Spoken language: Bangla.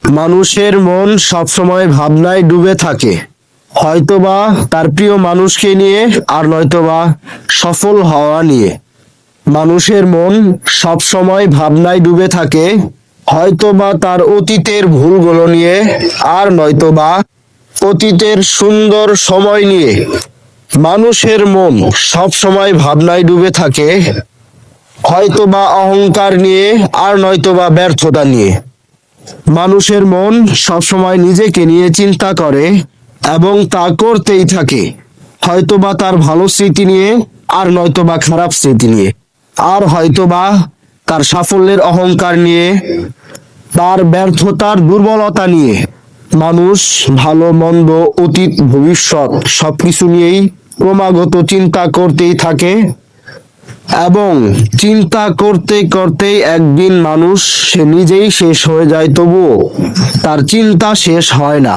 মানুষের মন সবসময় ভাবনায় ডুবে থাকে, হয়তোবা তার প্রিয় মানুষকে নিয়ে আর নয়তোবা সফল হওয়া নিয়ে। মানুষের মন সবসময় ভাবনায় ডুবে থাকে, হয়তোবা তার অতীতের ভুলগুলো নিয়ে আর নয়তোবা অতীতের সুন্দর সময় নিয়ে। মানুষের মন সবসময় ভাবনায় ডুবে থাকে, হয়তোবা অহংকার নিয়ে আর নয়তোবা ব্যর্থতা নিয়ে। মানুষের মন সবসময় নিজেকে নিয়ে চিন্তা করে এবং তা করতেই থাকে, হয়তোবা তার ভালো স্মৃতি নিয়ে আর নয়তোবা খারাপ স্মৃতি নিয়ে, আর হয়তোবা তার সাফল্যের অহংকার নিয়ে, তার ব্যর্থতার দুর্বলতা নিয়ে। মানুষ ভালো মন্দ অতীত ভবিষ্যৎ সবকিছু নিয়েই ক্রমাগত চিন্তা করতেই থাকে, এবং চিন্তা করতে করতেই একদিন মানুষ সে নিজেই শেষ হয়ে যায়, তবুও তার চিন্তা শেষ হয় না।